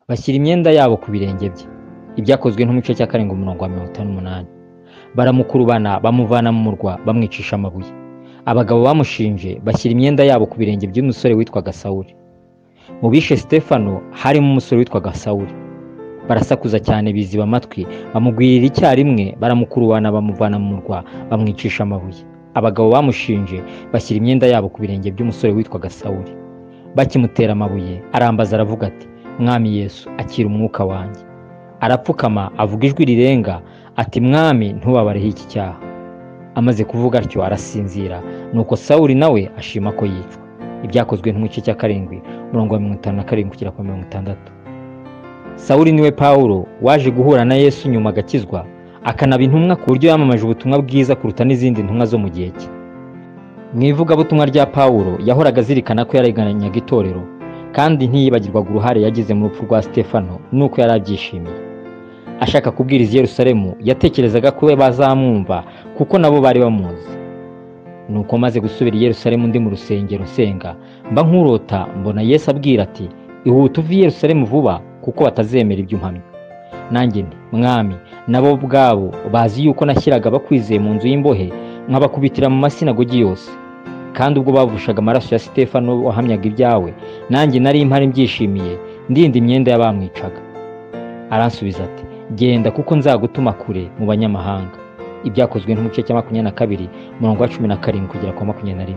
bashyira imyenda yabo ku birenge bye. Ibyakozwe nk'umuco cya 7:58. Baramukurubana bamuvana mu murwa bamwicisha amabuye. Abagabo bamushinje bashyira imyenda yabo ku birenge by'umusore witwaga Sawuli. Mu bishe Sitefano harimo umusore witwaga Sawuli. Barasakuza cyane biziba amatwi, bamugwirira icyarimwe, baramukurubana bamuvana mu murwa bamwicisha amabuye. Abagabo bamushinje bashyira imyenda yabo ku birenge by'umusore witwaga Sawuli. Bakimutera amabuye arambaza aravuga ati, Mwami Yesu, akira umwuka wanjye. Arapfukama avuga ijwi rirenga ati, Mwami, ntubabareho iki cyaha. Amaze kuvuga atyo arasinzira. Nuko Sawuli nawe ashima ko yicwa. Ibyakozwe nk'umuco cya 7:57-60. Sawuli niwe Pawulo waje guhura na Yesu nyuma agakizwa, akanaba intumwa ku buryo yamamaje ubutumwa bwiza kuruta n'izindi ntumwa zo mu gihe cye. Mu ivugabutumwa rya Pawulo yahoraga azirikana ko yareganyaga itorero, kandi ntiyibagirwaga uruhare yagize mu rupfu rwa Sitefano nuko yari abyishimiye. Ashaka kubwiriza i Yerusalemu yatekerezaga ko bazamwumva kuko nabo bari bamuzi. Nuko maze gusubira i Yerusalemu ndi mu rusengero nsenga, mba nk'urota mbona Yesu abwira ati, ihute uve i Yerusalemu vuba kuko batazemera ibyo umpamya. Nanjye nti, Mwami, nabo ubwabo bazi yuko nashyiraga abakwizeye mu nzu y'imbohe nkabakubitira mu masinagogi yose. Kandi ubwo bavushaga amaraso ya Sitefano wahamyaga ibyawe, nanjye nari impari mbyishimiye ndinda imyenda y'abamwicaga. Aransubiza ati, genda kuko nzagutuma kure mu banyamahanga. Ibyakozwe nk'umuco cya 22:17-21.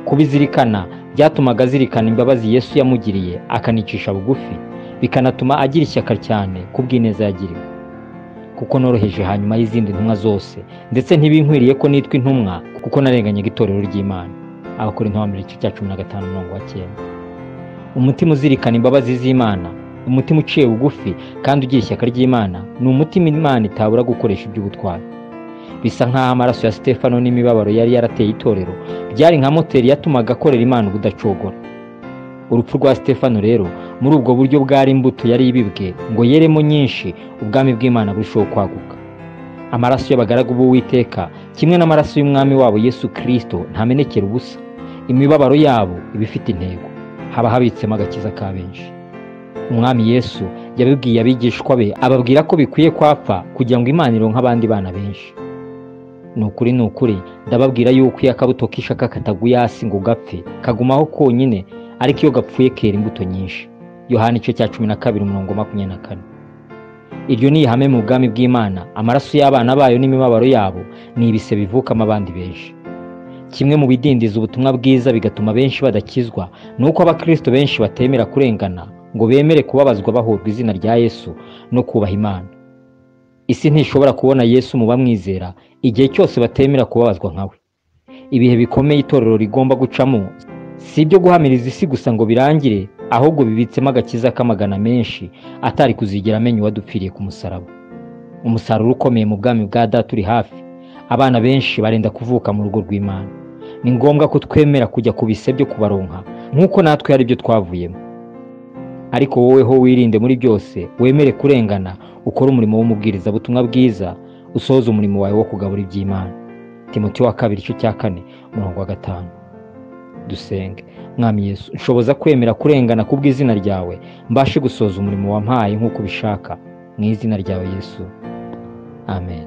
Kubizirikana byatumaga azirikana imbabazi Yesu yamugiriye akanicisha bugufi, bikanatuma agira ishyaka cyane kubw'ineza yagiriwe. Kuko noroheje hanyuma y'izindi ntumwa zose, ndetse ntibinkwiriye ko nitwa intumwa kuko narenganyaga itorero ry'Imana. Abakorinto 15:9. Umutima uzirikana imbabazi z'Imana, umutima uciye bugufi kandi ugira ishyaka ry'Imana, ni umutima Imana itabura gukoresha iby'ubutwari. Bisa nk'aho amaraso ya Sitefano n'imibabaro yari yarateye itorero byari nka moteri yatumaga akorera Imana ubudacogora. Urupfu rwa Sitefano rero muri ubwo buryo bwari imbuto yari ibibwe ngo yeremo nyinshi, ubwami bw'Imana burushaho kwaguka. Amaraso y'abagaragu b'Uwiteka kimwe n'amaraso y'Umwami wabo Yesu Kristo ntamenekera ubusa. Imibabaro yabo ibifite intego, haba habitsemo agakiza ka benshi. Umwami Yesu yabibwiye abigishwa be ababwira ko bikwiye kwapfa kugira ngo Imana ironke abandi bana benshi. Nukuri ndababwira yuko iyo akabuto k'ishaka kataguye hasi ngo gapfe kagumaho konyine, ariko iyo gapfuye kera imbuto nyinshi. Yohana 12:24. Iryo ni ihame mu bwami bw'Imana. Amaraso y'abana bayo n'imibabaro yabo ni ibise bivukamo abandi benshi. Kimwe mu bidindiza ubutumwa bwiza bigatuma benshi badakizwa nuko abakristo benshi batemera kurengana ngo bemere kubabazwa bahorwa izina rya Yesu no kubaha Imana. Isi ntishobora kubona Yesu mu bamwizera igihe cyose batemera kubabazwa nkawe. Ibihe bikomeye itorero rigomba gucamo si ibyo guhamiriza isi gusa ngo birangire, ahubwo bibitsemo agakiza k'amagana menshi atari kuzigera amenya uwadupfiriye ku musaraba. Umusaruro ukomeye mu bwami bwa Data uri hafi. Abana benshi barenda kuvuka mu rugo rw'Imana. Ni ngombwa ko twemera kujya ku bise byo kubaronka nk'uko natwe hari ibyo twavuyemo. Ariko wowe ho wirinde muri byose, wemere kurengana, ukora umurimo w'umubwiriza butumwa bwiza, usohoza umurimo wawe wo kugabura iby'Imana. Timoteyo 2:5. Dusenge. Mwami Yesu, nshoboza kwemera kurengana kubw'izina ryawe, mbashe gusohoza umurimo wampaye nk'uko bishaka. Mu izina ryawe Yesu. Amen.